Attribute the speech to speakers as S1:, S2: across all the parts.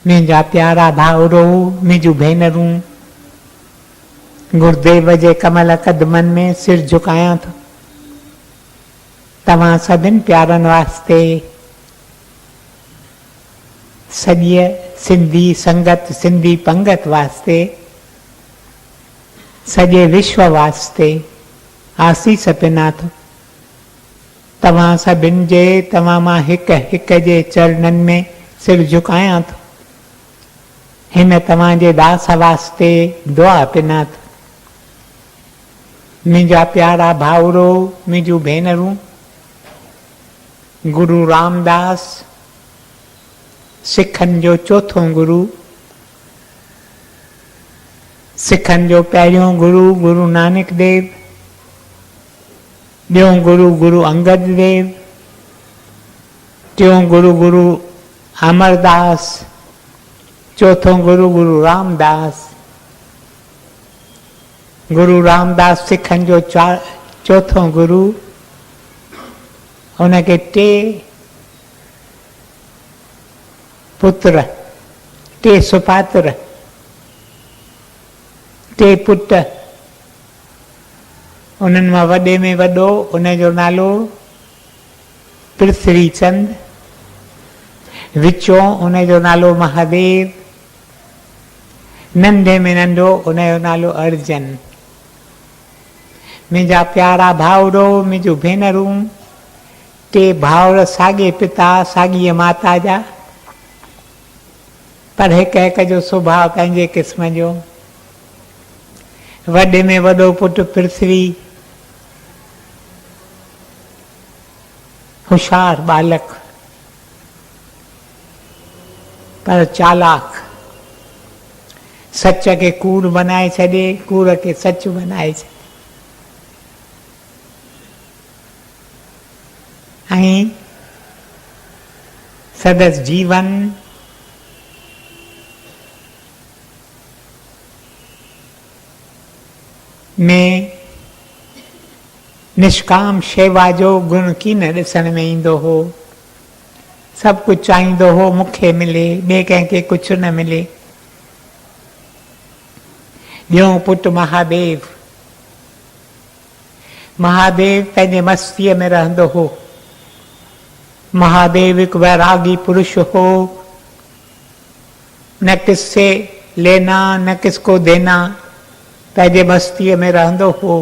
S1: मुंहिंजा प्यारा भाउरो, मुंहिंजूं भेनरूं, गुरुदेव जे कमल कदमनि में सिर झुकायां थो। तव्हां सभिनि प्यारनि वास्ते, सॼी सिंधी संगत, सिंधी पंगत वास्ते, सॼे विश्व वास्ते आसीस पिना थो। तव्हां सभिनि जे, तव्हां मां हिक हिक जे चरणनि में सिर झुकायां थो। हिन तव्हांजे दास वास्ते दुआ पिना थो। मुंहिंजा प्यारा भाउरो, मुंहिंजूं भेनरूं, गुरु रामदास सिखनि जो चोथों गुरु, सिखनि जो पहिरियों गुरु गुरु नानक देव, ॿियों गुरु गुरु अंगद देव, टियों गुरु गुरु अमरदास, चौथों गुरु गुरु रामदास। गुरु रामदास सिखनि जो चौथों गुरु, उनखे 3 पुत्र, 3 सुपात्र, 3 पुट। उन्हनि मां वॾे में वॾो, उनजो नालो पृथ्वी चंद, विचों उनजो नालो महादेव, नंढे में नंढो उनजो नालो अर्जन। मुंहिंजा प्यारा भाउरो, मुंहिंजूं भेनरूं, 3 भाउर साॻे पिता साॻीअ माता जा, पर हिक हिक जो सुभाउ पंहिंजे क़िस्म जो। वॾे में वॾो पुटु पृथ्वी, होशियार बालक, पर चालाक, सच खे कूड़ बनाए छॾे, कूड़ खे सच बनाए छॾे। ऐं सदसि जीवन में निष्काम शेवा जो गुण कीन ॾिसण में ईंदो हो। सभु कुझु चाहींदो हो मूंखे मिले, ॿिए कंहिंखे कुझु न मिले। ॿियों पुटु महादेव, महादेव पंहिंजे मस्तीअ में रहंदो हो। महादेव हिकु वैरागी पुरुष हो, न किससे लेना न किसको देना, पंहिंजे मस्तीअ में रहंदो हो।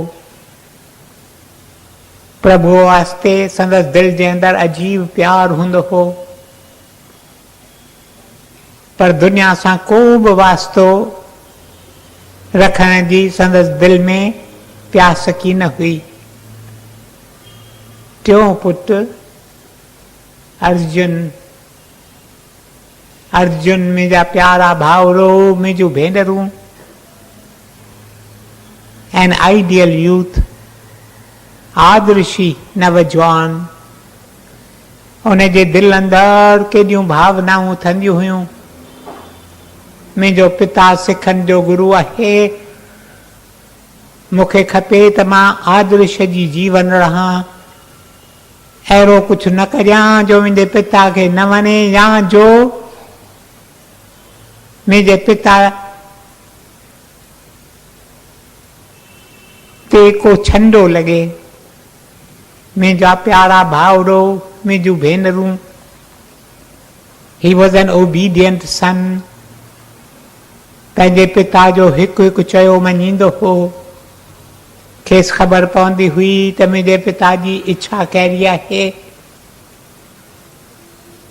S1: प्रभु वास्ते संदसि दिलि जे अंदरि अजीब प्यार हूंदो हो, पर दुनिया सां को बि वास्तो रखण जी संदसि दिलि में प्यास की न हुई। टियों पुटु अर्जुन, अर्जुन मुंहिंजा प्यारा भाउरो, मुंहिंजूं भेनरूं, एन आइडियल यूथ, आदर्शी नवजवान। उनजे दिलि अंदरि केॾियूं भावनाऊं थींदियूं हुयूं। मुंहिंजो पिता सिखनि जो गुरु आहे, मूंखे खपे त मां आदर्श जी जीवन रहां, अहिड़ो कुझु न करियां जो मुंहिंजे पिता खे न वणे, या जो मुंहिंजे पिता ते को छंडो लॻे। मुंहिंजा प्यारा भाउरो, मुंहिंजूं भेनरूं, ही वॉज एन ओबीडियंट सन। पंहिंजे पिता जो हिकु हिकु चयो मञींदो हो। खेसि ख़बर पवंदी हुई त मुंहिंजे पिता जी इच्छा कहिड़ी आहे,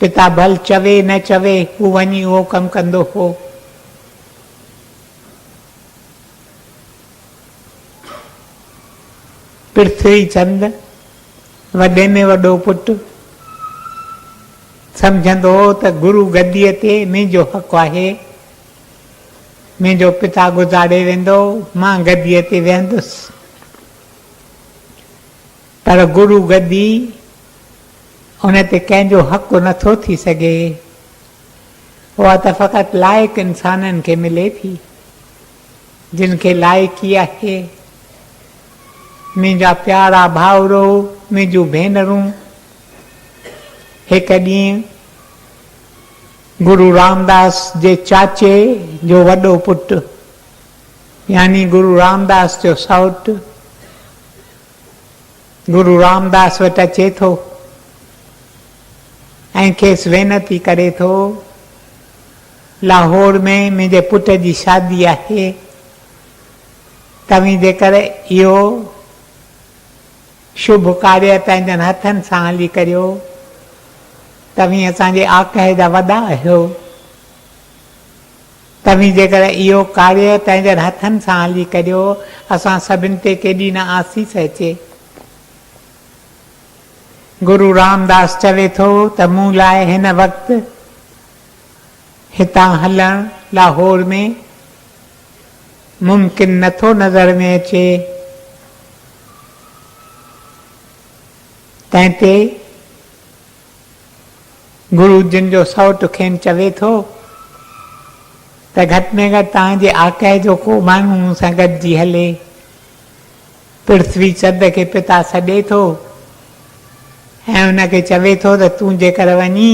S1: पिता भल चवे न चवे, हू वञी उहो कमु कंदो हो। पृथ्वी चंद वॾे में वॾो पुटु, सम्झंदो हो त गुरु गद्दीअ ते मुंहिंजो हक़ु आहे। मुंहिंजो पिता गुज़ारे वेंदो, मां गद्दीअ ते वेहंदुसि। पर गुरु गद्दी उन ते कंहिंजो हक़ु नथो थी सघे। उहा त फ़क़ति लाइक़ इंसाननि खे मिले थी, जिन खे लाइक़ी आहे। मुंहिंजा प्यारा भाउरो, मुंहिंजूं भेनरूं, हिकु ॾींहुं गुरु रामदास जे चाचे जो वॾो पुटु यानी गुरु रामदास जो सौटु गुरु रामदास वटि अचे थो ऐं खेसि वेनती करे थो, लाहौर में मुंहिंजे पुट जी शादी आहे, तव्हीं जेकर इहो शुभ कार्य पंहिंजनि हथनि सां हली करियो, तव्हीं असांजे आक़ा जा वॾा आहियो, तव्हीं जेकर इहो कार्य पंहिंजनि हथनि सां हली करियो, असां सभिनि ते केॾी न आसीस अचे। गुरु रामदास चवे थो त मूं लाइ हिन वक़्तु हितां हलणु लाहौर में मुमकिन नथो नज़र में अचे। तंहिं ते गुरु जिन जो सौटु खेनि चवे थो त घटि में घटि तव्हांजे आक़ा जो को माण्हू मूं सां गॾिजी हले। पृथ्वी चंद खे पिता सॾे थो ऐं उनखे चवे थो त तूं जेकर वञी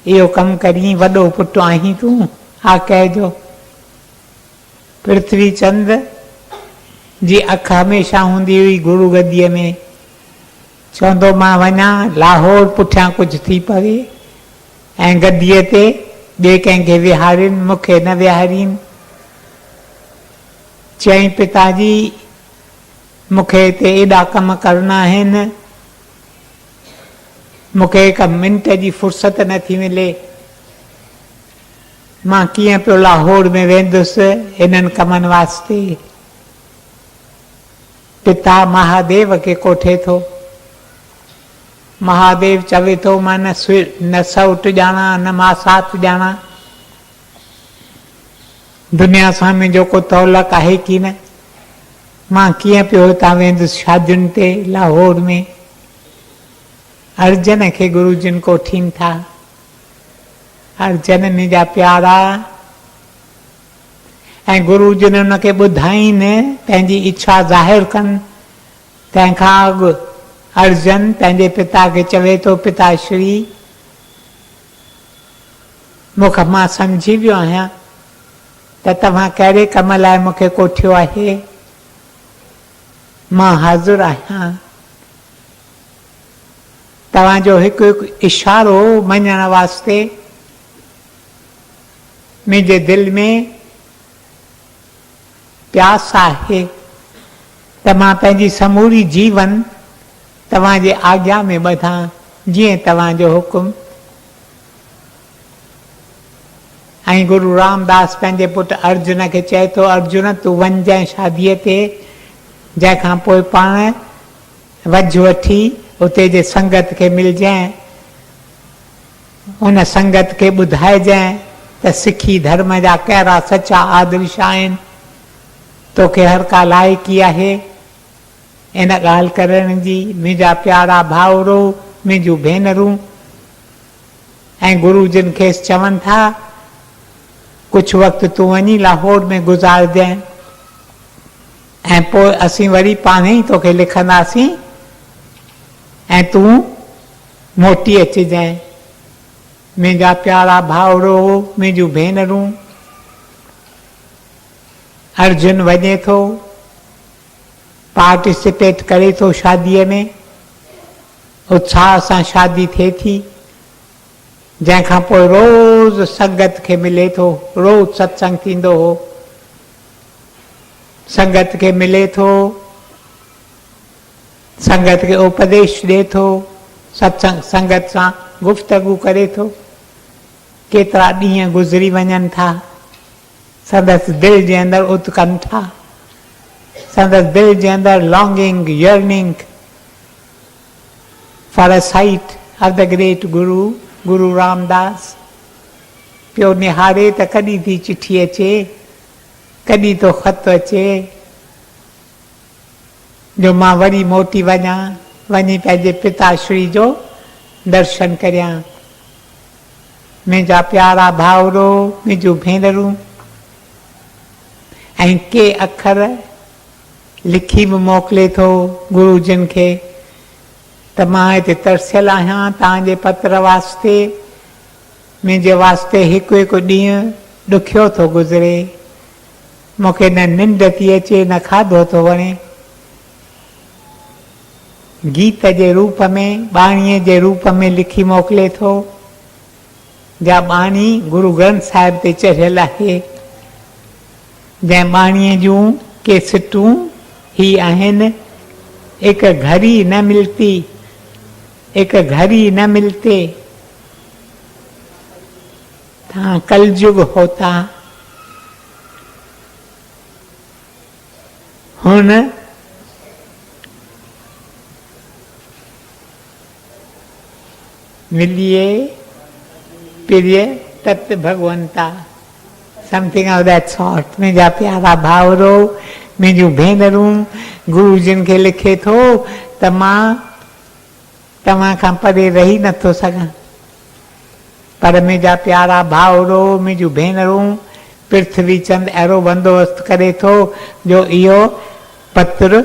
S1: इहो कमु करीं, वॾो पुटु आहीं तूं आक़ा जो। पृथ्वी चंद जी अखि हमेशह हूंदी हुई गुरु गद्दीअ में, चवंदो मां वञा लाहौर पुठियां कुझु थी पवे ऐं गद्दीअ ते ॿिए कंहिंखे विहारीनि, मूंखे न विहारीनि। चई पिताजी मूंखे हिते एॾा कम करणा आहिनि, मूंखे हिकु मिंट जी फुर्सत नथी मिले, मां कीअं पियो लाहौर में वेंदुसि इन्हनि कमनि वास्ते। पिता महादेव खे कोठे थो। महादेव चवे थो मां न सौटु ॼाणा न मां साथ ॼाणा, दुनिया सां मुंहिंजो को तौलक आहे की न, मां कीअं पियो हितां वेंदुसि शादियुनि ते लाहौर में। अर्जन खे गुरु जिन कोठीनि था। अर्जन मुंहिंजा प्यारा ऐं गुरु जिन हुनखे ॿुधाईनि, पंहिंजी इच्छा ज़ाहिर कनि। तंहिंखां अॻु अर्जन पंहिंजे पिता खे चवे थो पिताश्री मां सम्झी वियो आहियां त तव्हां कहिड़े कम लाइ मूंखे कोठियो आहे, मां हाज़िर आहियां। तव्हांजो हिकु हिकु इशारो मञण वास्ते मुंहिंजे दिलि में प्यास आहे त मां पंहिंजी समूरी जीवन तव्हांजे आज्ञा में ॿधां, जीअं तव्हांजो हुकुम। ऐं गुरु रामदास पंहिंजे पुटु अर्जुन खे चए थो, अर्जुन तूं वञजांइ शादीअ ते, जंहिंखां पोइ पाण वझ वठी उते जे संगत खे मिलजांइ, उन संगत खे ॿुधाइजांइ त सिखी धर्म जा कहिड़ा सचा आदर्श आहिनि, तोखे हर का लाइक़ी आहे इन ॻाल्हि करण जी। मुंहिंजा प्यारा भाउरो, मुंहिंजूं भेनरूं ऐं गुरु जिन खेसि चवनि था कुझु वक़्तु तूं वञी लाहौर में गुज़ारजांइ ऐं पोइ असीं वरी पाण ई तोखे लिखंदासीं ऐं तूं मोटी अचिजांइ। मुंहिंजा प्यारा भाउरो, मुंहिंजूं भेनरूं, अर्जुन वञे थो, पार्टिसिपेट करे थो शादीअ में, उत्साह सां शादी थिए थी, जंहिंखां पोइ रोज़ संगत खे मिले थो। रोज़ सत्संग थींदो हो, संगत खे मिले थो, संगत खे उपदेश ॾे थो, सत्संग संगत सां गुफ़्तगू करे थो। केतिरा ॾींहं गुज़री वञनि था, संदसि दिलि जे अंदरि उत्कंठा, संदसि दिलि जे अंदरि longing, yearning for a site of the great गुरु, गुरु रामदास। पियो निहारे त कॾहिं थी चिठी अचे, कॾहिं तो ख़त अचे, जो मां वरी मोटी वञा, वञी पंहिंजे पिताश्री जो दर्शन करियां। मुंहिंजा प्यारा भाउरो, मुंहिंजूं भेनरूं, ऐं के अखर लिखी बि मोकिले थो गुरु जिन खे त मां हिते तरसियल आहियां तव्हांजे पत्र वास्ते, मुंहिंजे वास्ते हिकु हिकु ॾींहुं ॾुखियो थो गुज़रे, मूंखे न निंड थी अचे न खाधो थो वणे। गीत जे रूप में, बाणीअ जे रूप में लिखी मोकिले थो, जा बाणी गुरु ग्रंथ साहिब ते चढ़ियल आहे। जंहिं बाणीअ जूं के सिटूं ही आहिनि, एक घड़ी न मिलती, एक घड़ी न मिलते, था कलयुग होता। हुन मिलिए प्रिय तत् भगवंता, समथिंग ऑफ दैट सॉर्ट। मुंहिंजा प्यारा भाउरो, मुंहिंजूं भेनरूं, गुरु जिन खे लिखे थो त मां तव्हां खां परे रही नथो सघां, पर मुंहिंजा प्यारा भाउरो, मुंहिंजूं भेनरूं, पृथ्वी चंद अहिड़ो बंदोबस्तु करे थो जो इहो पत्र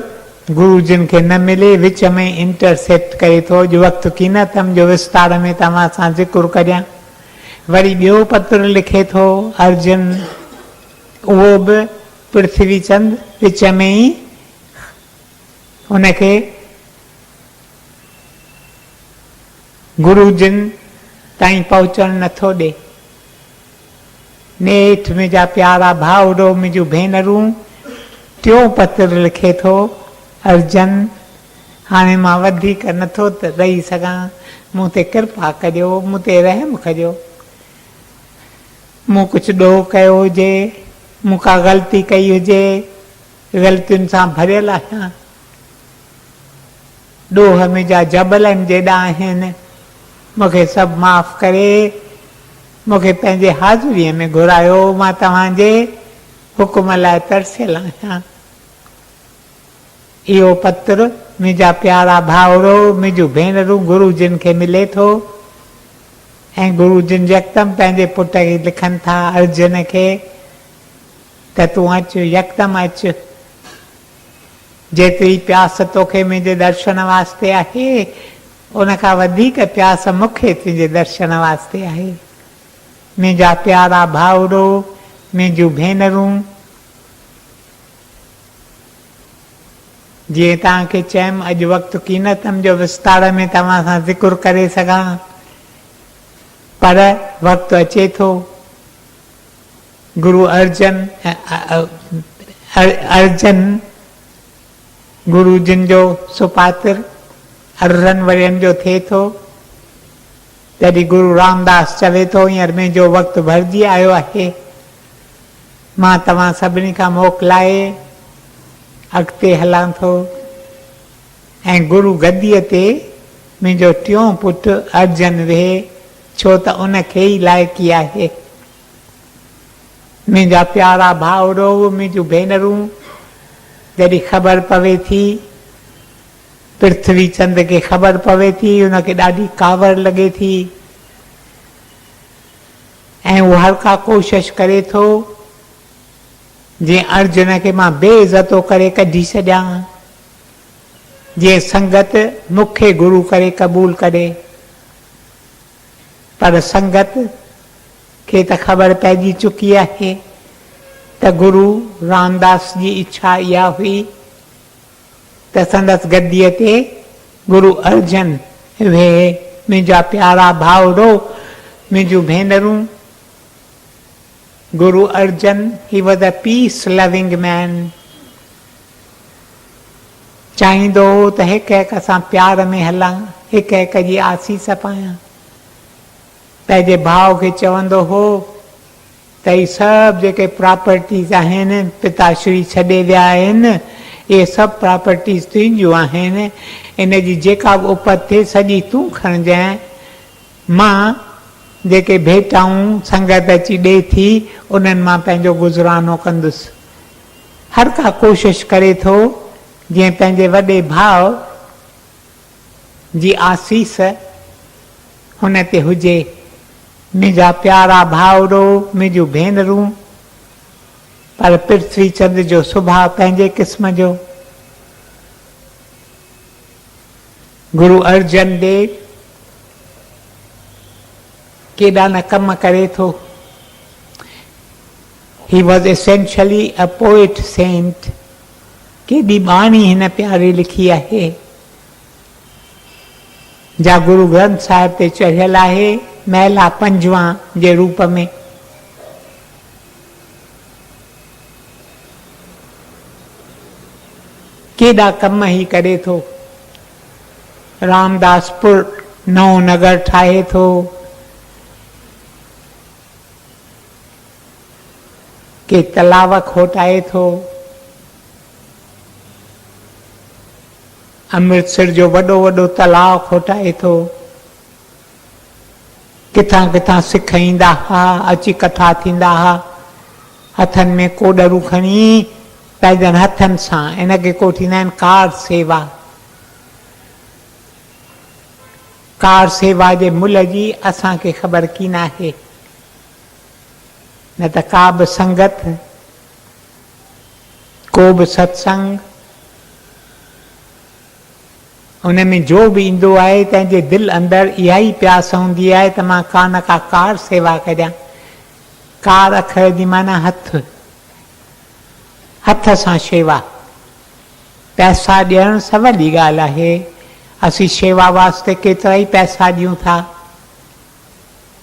S1: गुरु जिन खे न मिले विच में इंटरसेप्ट करे थो। जो वक़्तु कीनतम जो विस्तार में तव्हां सां ज़िक्र करियां। वरी ॿियो पत्र लिखे थो अर्जुन, उहो बि पृथ्वी चंद विच में ई उनखे गुरु जिन ताईं पहुचण नथो ॾे। नेठि मुंहिंजा प्यारा भाउरो, मुंहिंजूं भेनरूं, टियों पत्र लिखे थो अर्जुन, हाणे मां वधीक नथो रही सघां, मूं ते कृपा करियो, मूं ते रहम करियो। मूं कुझु ॾोह कयो हुजे, मूं का ग़लती कई हुजे, ग़लतियुनि सां भरियल आहियां। ॾोह मुंहिंजा जबलनि जेॾा आहिनि, मूंखे सभु माफ़ करे मूंखे पंहिंजे हाज़ुरीअ में घुरायो। मां तव्हांजे हुकुम लाइ तरसियल आहियां। इहो पत्र मुंहिंजा प्यारा भाउरो, मुंहिंजूं भेनरूं, गुरु जिन खे मिले थो। ऐं गुरु जिन यकदम पंहिंजे पुट खे लिखनि था अर्जुन खे त तूं अचु, यकदम अचु। जेतिरी प्यास तोखे मुंहिंजे दर्शन वास्ते आहे, उन खां वधीक प्यास मूंखे तुंहिंजे दर्शन वास्ते आहे। मुंहिंजा प्यारा भाउरो, मुंहिंजूं भेनरूं, जीअं तव्हांखे चयमि अॼु वक़्तु कीनतम जो विस्तार में तव्हां सां ज़िक्र करे सघां, पर वक़्तु अचे थो। गुरु अर्जन गुरु जिन जो सुपात्र अरिड़हनि वरियनि जो थिए थो, तॾहिं गुरु रामदास चवे थो हींअर मुंहिंजो वक़्तु भरिजी आयो आहे। मां तव्हां सभिनी खां मोकिलाए अॻिते हलां थो ऐं गुरु गद्दीअ ते मुंहिंजो टियों पुटु अर्जन वेहे, छो त उनखे ई लाइक़ी आहे। मुंहिंजा प्यारा भाउरो, मुंहिंजूं भेनरूं, जॾहिं ख़बर पवे थी, पृथ्वी चंद खे ख़बर पवे थी, उनखे ॾाढी कावर लॻे थी ऐं उहो हर का कोशिश करे थो जीअं अर्जुन खे मां बेइज़तो करे कढी छॾियां, जीअं संगत मूंखे गुरु करे क़बूल करे। पर संगत खे त ख़बर पइजी चुकी आहे त गुरु रामदास जी इच्छा इहा हुई त संदसि गद्दीअ ते गुरु अर्जन वेहे। मुंहिंजा प्यारा भाउरो, मुंहिंजूं भेनरूं, Guru Arjan, he was a peace loving man. चाहींदो हो त हिक हिक सां प्यार में हलां, हिक हिक जी आसीस पायां। पंहिंजे भाउ खे चवंदो हो त ही सभु जेके प्रॉपर्टीज़ आहिनि पिताश्री छॾे विया आहिनि, इहे सभु प्रॉपर्टीज़ तुंहिंजियूं आहिनि, इन जी जेका बि उपत थिए सॼी तूं खणजांइ। मां जेके भेटाऊं संगत अची ॾे थी, उन्हनि मां पंहिंजो गुज़रानो कंदुसि। हर का कोशिश करे थो जीअं पंहिंजे वॾे भाउ जी आसीस हुन ते हुजे। मुंहिंजा प्यारा भाउरो, मुंहिंजूं भेनरूं, पर पृथ्वी चंद जो सुभाउ पंहिंजे क़िस्म जो। गुरु अर्जन देव केॾा न कम करे थो। He was essentially a poet saint. केॾी बाणी हिन प्यारे लिखी आहे, जा गुरु ग्रंथ साहिब ते चढ़ियल आहे, महिला 5वां जे रूप में। केॾा कम ही करे थो। रामदासपुर नओं नगर ठाहे थो, के तलाव खोटाए थो, अमृतसर जो वॾो वॾो तलाव खोटाए थो। किथां किथां सिख ईंदा हुआ, अची कथा थींदा हुआ, हथनि में कोडरूं खणी पंहिंजनि हथनि सां, इनखे को थींदा आहिनि कार सेवा। कार सेवा जे मुल्ह जी असांखे ख़बर की न आहे, न त का बि संगत, को बि सत्संग, उन में जो बि ईंदो आहे तंहिंजे दिलि अंदरि इहा ई प्यास हूंदी आहे त मां का न का कार सेवा करियां। कार अखर जी माना हथ, हथ सां शेवा। पैसा ॾियणु सवली ॻाल्हि आहे, असीं शेवा वास्ते केतिरा ई पैसा ॾियूं था,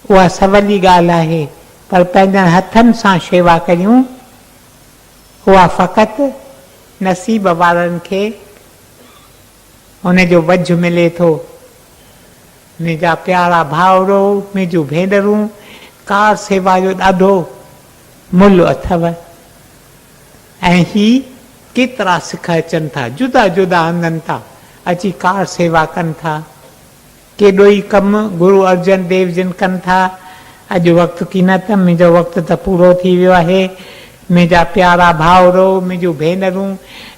S1: उहा सवली ॻाल्हि आहे, पर पंहिंजनि हथनि सां शेवा करियूं, उहा फ़क़ति नसीब वारनि खे उनजो वझ मिले थो। मुंहिंजा प्यारा भाउरो, मुंहिंजूं भेनरूं, कार सेवा जो ॾाढो मुल्ह अथव। ऐं ही केतिरा सिख अचनि था, जुदा जुदा हंधनि था अची कार सेवा कनि था। केॾो ई कमु गुरु अर्जन देव जिन कनि था। अॼु वक़्तु की न त मुंहिंजो वक़्तु त पूरो थी वियो आहे। मुंहिंजा प्यारा भाउरो, मुंहिंजूं भेनरूं,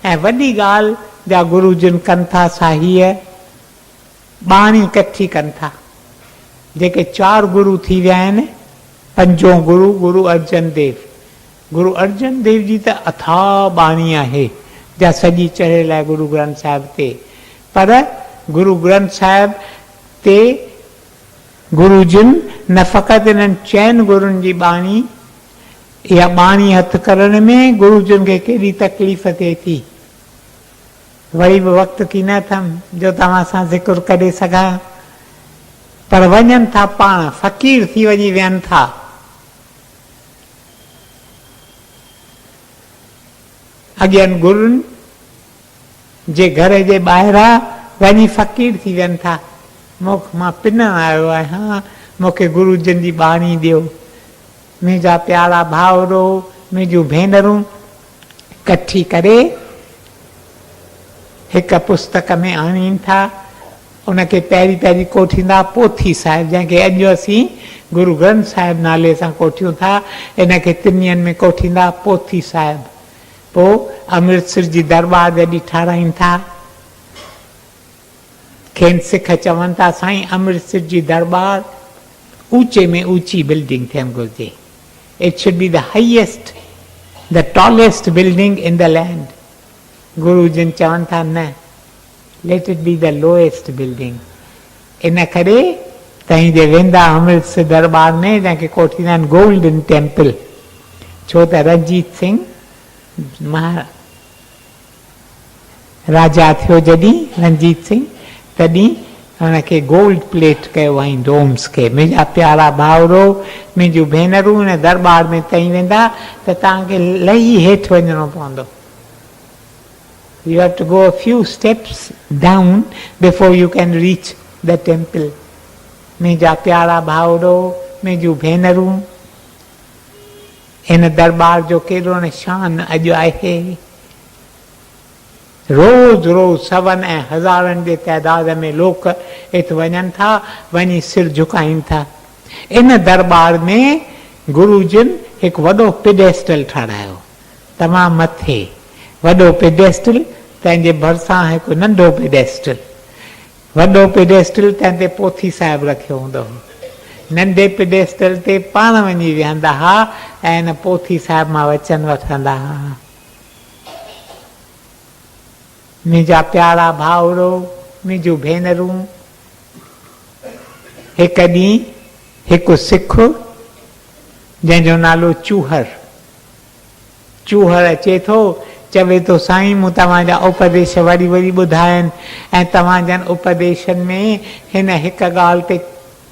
S1: ऐं वॾी ॻाल्हि जा गुरु जिन कनि था सा हीअ बाणी इकट्ठी कनि था। जेके 4 गुरु थी विया आहिनि, 5हों गुरु गुरु अर्जन देव। गुरु अर्जन देव जी त अथाह बाणी आहे, जा सॼी चढ़ियल आहे गुरु ग्रंथ साहिब ते। पर गुरु ग्रंथ साहिब ते गुरु जिन न फ़क़ति इन्हनि 4 गुरुनि जी बाणी, इहा बाणी हथ करण में गुरु जिन खे केॾी तकलीफ़ थिए थी। वरी बि वक़्तु की न अथमि जो तव्हां सां ज़िक्र करे सघां, पर वञनि था पाण, फ़क़ीर थी वञी वियनि था। अॻियनि गुरुनि जे घर जे ॿाहिरां वञी फ़क़ीर थी वियनि था। मां पिन आयो आहियां, मूंखे गुरु जिन जी बाणी ॾियो। मुंहिंजा प्यारा भाउरो, मुंहिंजूं भेनरूं इकट्ठी करे हिकु पुस्तक में आणीनि था। उनखे पहिरीं पहिरीं कोठींदा पोथी साहिब, जंहिंखे अॼु असीं गुरु ग्रंथ साहिब नाले सां कोठियूं था, इनखे 3 ॾींहंनि में कोठींदा पोथी साहिब। पोइ अमृतसर जी दरबार जॾहिं ठाराइनि था, खेनि सिख चवनि था साईं अमृतसर जी दरबार ऊचे में ऊची बिल्डिंग थियणु घुरिजे। It should be the highest, the tallest building in the land. Guru जिन चवनि था न, let it be the lowest building. इन करे तव्हीं जे वेंदा अमृतसर दरबार में, जंहिंखे कोठींदा आहिनि गोल्डन टेम्पल, छो त रणजीत सिंह राजा थियो जॾहिं, रणजीत सिंह, तॾहिं हुनखे गोल्ड प्लेट कयो हुअईं डोम्स खे। मुंहिंजा प्यारा भाउरो, मुंहिंजूं भेनरूं, हिन दरबार में तई वेंदा त तव्हांखे लही हेठि वञिणो पवंदो। You have to go a few steps down before you can reach the temple. मुंहिंजा प्यारा भाउरो, मुंहिंजूं भेनरूं, हिन दरबार जो केॾो न शान अॼु आहे। रोज़ रोज़ 100 ऐं हज़ारनि जे तइदाद में लोक हिते वञनि था, वञी सिर झुकाइनि था। इन दरबार में गुरु जिन हिकु वॾो पिडेस्टल ठारायो, तमामु मथे वॾो पिडेस्टल, तंहिंजे भरिसां हिकु नंढो पिडेस्टल। वॾो पिडेस्टल तंहिं ते पोथी साहिब रखियो हूंदो, नंढे पिडेस्टल ते पाण वञी विहंदा हुआ ऐं हिन पोथी साहिब मां वचन वठंदा हुआ। मुंहिंजा प्यारा भाउरो, मुंहिंजूं भेनरूं, हिकु ॾींहुं हिकु सिख जंहिंजो नालो चूहर। चूहर अचे थो, चवे थो साईं मूं तव्हांजा उपदेश वरी वरी ॿुधा आहिनि ऐं तव्हांजनि उपदेशनि में हिन हिकु ॻाल्हि ते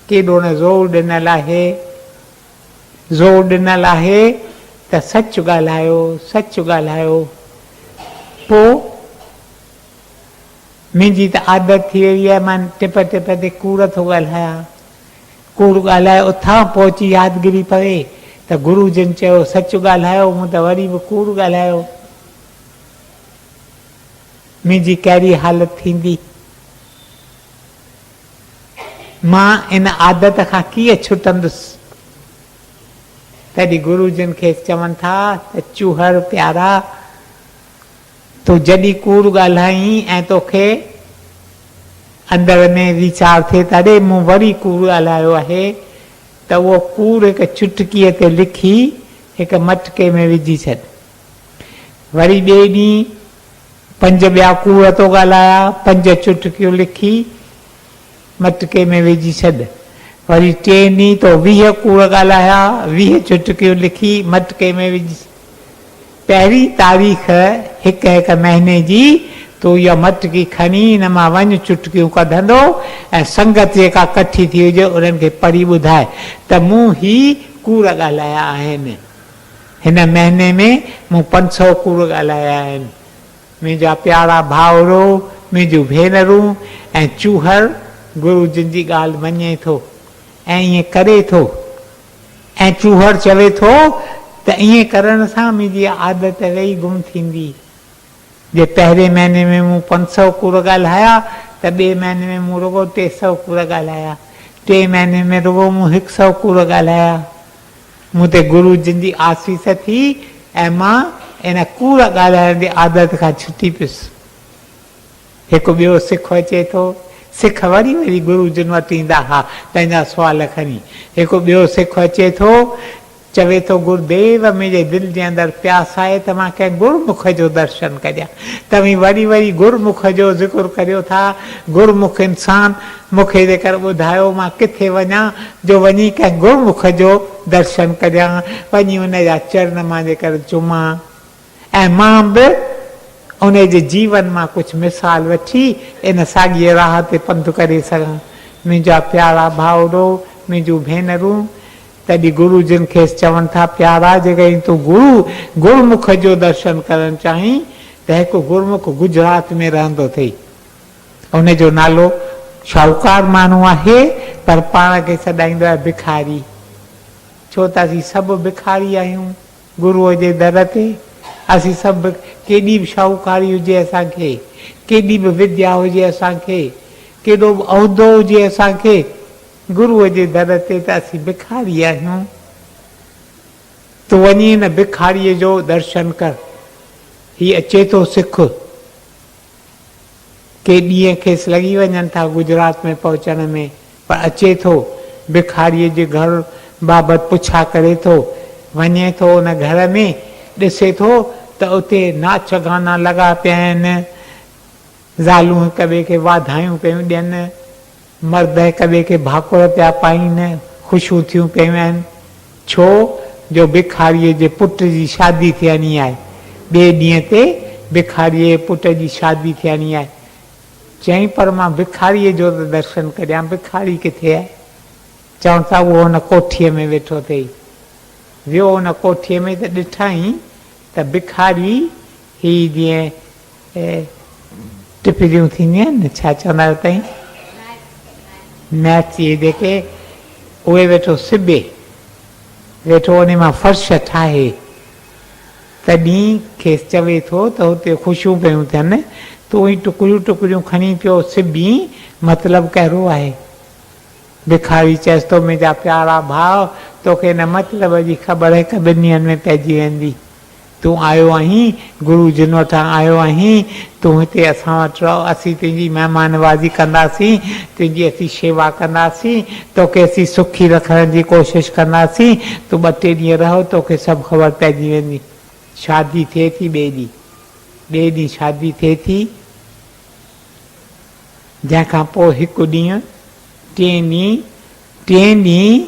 S1: केॾो न ज़ोर ॾिनल आहे, ज़ोर ॾिनल आहे त सच ॻाल्हायो, सच ॻाल्हायो। पोइ मुंहिंजी त आदत थी वई आहे, मां टिप टिप ते कूड़ थो ॻाल्हायां, कूड़ ॻाल्हाए उथां पहुची यादगिरी पवे त गुरू जन चयो सच ॻाल्हायो, मूं त वरी बि कूड़ ॻाल्हायो। मुंहिंजी कहिड़ी हालत थींदी? मां इन आदत खां कीअं छुटंदुसि? तॾहिं गुरू जन खे चवनि था त चूहर प्यारा, तूं जॾहिं कूड़ ॻाल्हाई ऐं तोखे अंदर में वीचार थिए तॾहिं मूं वरी कूड़ ॻाल्हायो आहे, त उहो कूड़ हिकु चुटकीअ ते लिखी हिकु मटके में विझी छॾ। वरी ॿिए ॾींहुं 5 ॿिया कूड़ तो ॻाल्हाया, 5 चुटकियूं लिखी मटके में विझी छॾ। वरी 3 ॾींहं तो 20 कूड़ ॻाल्हाया, 20 चुटकियूं लिखी मटके में विझी। पहिरीं तारीख़ हिकु महीने जी तूं इहा मटकी खणी हिन मां वञ, चुटकियूं कढंदो ऐं संगत जेका कठी थी हुजे उन्हनि खे पढ़ी ॿुधाए त मूं ही कूड़ ॻाल्हाया आहिनि। हिन महीने में मूं 500 कूड़ ॻाल्हाया आहिनि। मुंहिंजा प्यारा भाउरो, मुंहिंजूं भेनरूं, ऐं चूहर गुरू जिन जी ॻाल्हि मञे थो ऐं ईअं करे थो। ऐं चूहर चवे थो त ईअं करण सां मुंहिंजी आदत वेही गुम थींदी। जे पहिरें महीने में मूं 500 कूड़ ॻाल्हाया त ॿिए महीने में मूं रुगो 300 कूड़ ॻाल्हाया, 3 महीने में रुगो मूं 100 कूड़ ॻाल्हाया। मूं ते गुरू जिन जी आसीस थी ऐं मां इन कूड़ ॻाल्हाइण जी आदत खां छुटी पियुसि। हिकु ॿियो सिख अचे थो, सिख वरी वरी गुरू जिन वटि ईंदा हा पंहिंजा सुवाल खणी। हिकु ॿियो सिख अचे थो, चवे थो गुरुदेव मुंहिंजे दिलि जे अंदरि प्यास आहे त मां कंहिं गुरमुख जो दर्शन करियां। तव्हीं वरी वरी गुरमुख जो ज़िक्र करियो था, गुरमुख इंसान मूंखे जेकर ॿुधायो मां किथे वञा जो वञी कंहिं गुरमुख जो दर्शन करियां, वञी उन जा चरण मां जेकर चुमां ऐं मां बि उन जे जीवन मां कुझु मिसाल वठी इन साॻीअ राह ते पंधु करे सघां। मुंहिंजा प्यारा भाउरो, मुंहिंजूं भेनरूं, तॾहिं गुरू जिन खे चवनि था प्यारा जेकॾहिं तूं गुरमुख जो दर्शन करणु चाहीं त हिकु गुरमुख गुजरात में रहंदो अथई। उनजो नालो शाहूकार माण्हू आहे पर पाण खे सॾाईंदो आहे भिखारी। छो त असीं सभु भिखारी आहियूं गुरूअ जे दर ते। असीं सभु केॾी बि शाहूकारी हुजे असांखे, केॾी बि विद्या हुजे असांखे, केॾो बि उहिदो हुजे असांखे, गुरूअ जे दर ते त असीं भिखारी आहियूं। तूं वञी हिन भिखारीअ जो दर्शन कर। हीअ अचे थो सिख। के ॾींहं खेसि लॻी वञनि था गुजरात में पहुचण में, पर अचे थो भिखारीअ जे घर बाबति पुछा करे थो, वञे थो उन घर में, ॾिसे थो त उते नाच गाना लॻा पिया आहिनि, ज़ालूं हिक ॿिए खे वाधायूं पियूं ॾियनि, मर्द हिक ॿिए खे भाकुर पिया पाइनि, ख़ुशियूं थियूं पियूं आहिनि। छो जो भिखारीअ जे पुट जी शादी थियणी आहे। ॿिए ॾींहं ते भिखारीअ जे पुट जी शादी थियणी आहे। चई पर मां भिखारीअ जो त दर्शन करियां, भिखारी किथे आहे? चवनि था उहो हुन कोठीअ में वेठो अथई। वियो हुन कोठीअ में त ॾिठई त भिखारी ही जीअं टिपरियूं थींदियूं आहिनि न, छा चवंदा आहियो तई, मैच इहे जेके, उहे वेठो सिबे, वेठो उन मां फर्श ठाहे। तॾहिं खेसि चवे थो त हुते ख़ुशियूं पियूं थियनि, तूं ई टुकड़ियूं टुकड़ियूं खणी पियो सिबी, मतिलबु कहिड़ो आहे? भिखारी चएसि थो मुंहिंजा प्यारा भाउ, तोखे हिन मतिलब जी ख़बर हिकु 2 ॾींहंनि में पइजी वेंदी। तूं आयो आहीं, गुरू जिन वटां आयो आहीं, तूं हिते असां वटि रहो, असीं तुंहिंजी महिमानवाज़ी कंदासीं, तुंहिंजी असीं शेवा कंदासीं, तोखे असीं सुखी रखण जी कोशिशि कंदासीं। तूं 2-3 ॾींहं रहो, तोखे सभु ख़बर पइजी वेंदी। शादी थिए थी ॿिए ॾींहुं शादी थिए थी। जंहिंखां पोइ हिकु ॾींहुं, 3 ॾींहं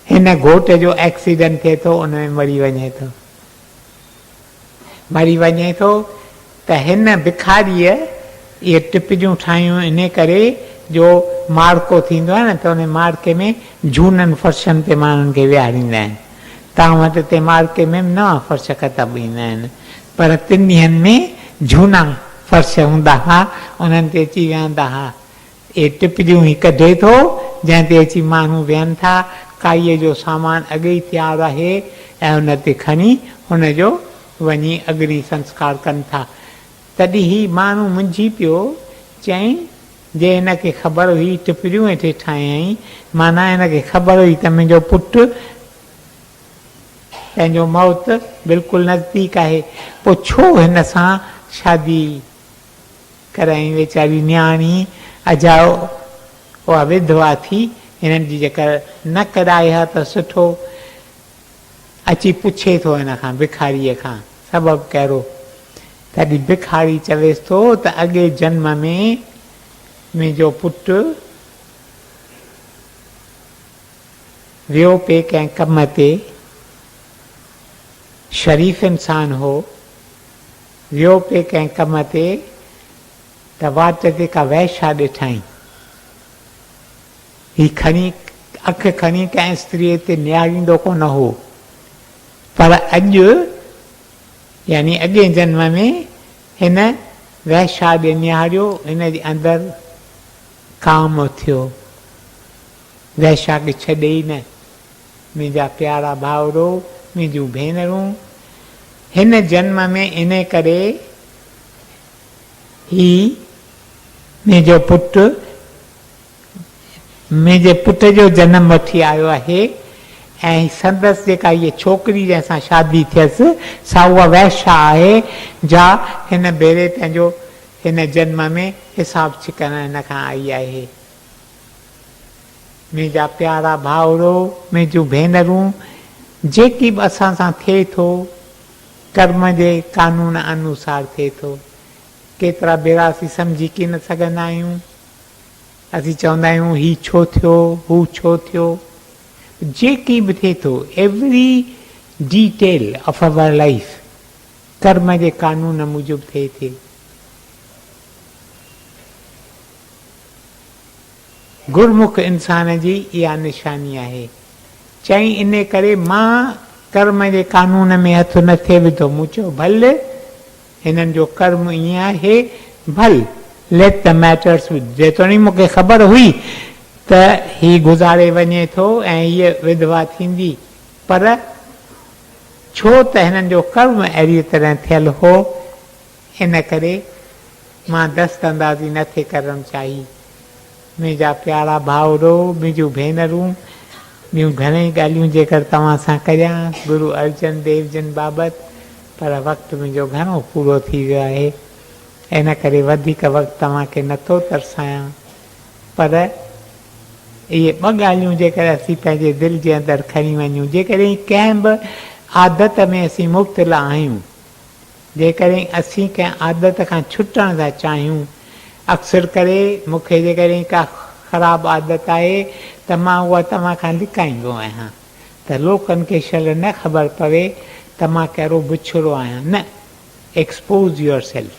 S1: हिन घोट जो एक्सीडेंट थिए थो, उन में मरी वञे थो। मरी वञे थो त हिन भिखारीअ इहे टिपजूं ठाहियूं इन करे जो माड़को थींदो आहे न, त उन माड़के में झूननि फर्शनि ते माण्हुनि खे विहारींदा आहिनि। तव्हां वटि ते माड़के में नवां फर्श ख़तमु ईंदा आहिनि, पर 3 ॾींहंनि में झूना फर्श हूंदा हुआ, उन्हनि ते अची विहंदा हुआ। इहे टिपजूं ई कढे थो, जंहिं ते अची माण्हू विहनि था। काईअ जो सामान अॻे ई तयारु आहे ऐं हुन ते खणी हुनजो वञी अग्नि संस्कार कनि था। तॾहिं ही माण्हू मुंझी पियो, चई जे हिनखे ख़बर हुई टिपरियूं हेठि ठाहियईं, माना हिनखे ख़बर हुई त मुंहिंजो पुटु पंहिंजो मौत बिल्कुलु नज़दीक आहे, पोइ छो हिन सां शादी कराई? वीचारी न्याणी अजाओ उहा विधवा थी, हिननि जी जेकर न कराए हा त सुठो। अची पुछे थो हिन खां, भिखारीअ खां, सबबु कहिड़ो? तॾहिं भिखारी चवेसि थो त अॻे जन्म में मुंहिंजो पुटु वियो पे कंहिं कम ते, शरीफ़ इंसान हो, वियो पे कंहिं कम ते, त वाट ते का वैश्या ॾिठई। ही खणी अखि खणी कंहिं स्त्रीअ ते निहारींदो कोन हो, पर अॼु यानी अॻे जन्म में हिन वैश्या ॾे निहारियो, हिन जे अंदरि काम थियो। वैश्या खे छॾे ई न। मुंहिंजा प्यारा भाउरो, मुंहिंजूं भेनरूं, हिन जन्म में इन करे ही मुंहिंजो पुटु, मुंहिंजे पुट जो जनम वठी आयो आहे ऐं संदसि जेका इहा छोकिरी जंहिंसां शादी थियसि सा उहा वैश्या आहे, जा हिन भेरे पंहिंजो हिन जन्म में हिसाब छिकण हिन खां आई आहे। मुंहिंजा प्यारा भाउरो, मुंहिंजूं भेनरूं, जेकी बि असां सां थिए थो कर्म जे कानून अनुसार थिए थो। केतिरा भेरा असीं सम्झी की न सघंदा आहियूं, असीं चवंदा आहियूं ही छो थियो, हू छो थियो। जेकी बि थिए थो, every detail of our life कर्म जे कानून मूजिब थिए थी। गुरमुख इंसान जी इहा निशानी आहे। चई इन करे मां कर्म जे कानून में हथ न थिए विधो। मूं चयो भले हिननि जो कर्म ईअं आहे, भल लेट द मैटर्स। जेतोणीकि मूंखे ख़बर हुई त ही गुज़ारे वञे थो ऐं हीअ विधवा थींदी, पर छो त हिननि जो कर्म अहिड़ी तरह थियल हो, इन करे मां दस्त अंदाज़ी नथे करणु चाही। मुंहिंजा प्यारा भाउरो, मुंहिंजूं भेनरूं, ॿियूं घणेई ॻाल्हियूं जेकर तव्हां सां कयां गुरु अर्जन देव जन बाबति, पर वक़्तु मुंहिंजो घणो पूरो थी वियो आहे, इन करे वधीक वक़्तु तव्हांखे नथो तरसायां। पर इहे 2 ॻाल्हियूं जेकर असीं पंहिंजे दिलि जे अंदरि खणी वञूं, जेकॾहिं कंहिं बि आदत में असीं मुब्तला आहियूं, जेकॾहिं असीं कंहिं आदत खां छुटण था चाहियूं, अक्सर करे मूंखे जेकॾहिं का ख़राबु आदत आहे त मां उहा तव्हां खां लिकाईंदो आहियां, त लोकनि खे शल न ख़बर पवे त मां कहिड़ो बुछड़ो आहियां। न, expose yourself,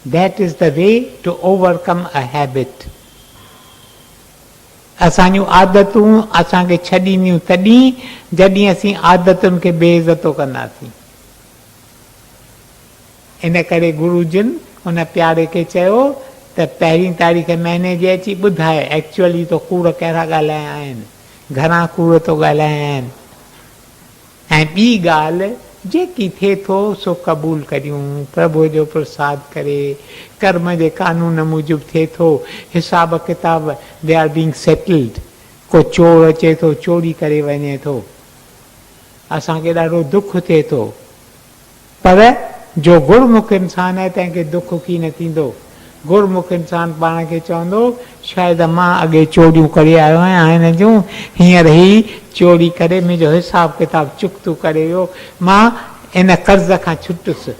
S1: that is the way to overcome a habit. असांजूं आदतूं असांखे छॾींदियूं तॾहिं जॾहिं असीं आदतुनि खे बेइज़तो कंदासीं। इन करे गुरु जिन उन प्यारे खे चयो त 1 तारीख़ महीने जे अची ॿुधाए एक्चुअली तो कूड़ कहिड़ा ॻाल्हाया आहिनि, घणा कूड़ तो ॻाल्हाया आहिनि। ऐं ॿी ॻाल्हि जेकी थिए थो सो क़बूल करियूं, प्रभु जो प्रसाद करे, कर्म जे कानून मूजिब थिए थो, हिसाब किताब दे आर बीइंग सेटल्ड। को चोर अचे थो चोरी करे वञे थो, असांखे ॾाढो दुख थिए थो, पर जो गुरमुख इंसान आहे तंहिंखे दुख की न थींदो। गुरमुख इंसान पाण खे चवंदो शायदि मां अॻे चोरियूं करे आयो आहियां, हिन जूं हींअर ही चोरी करे मुंहिंजो हिसाब किताब चुकतो करे वियो, मां इन कर्ज़ खां छुटुसि।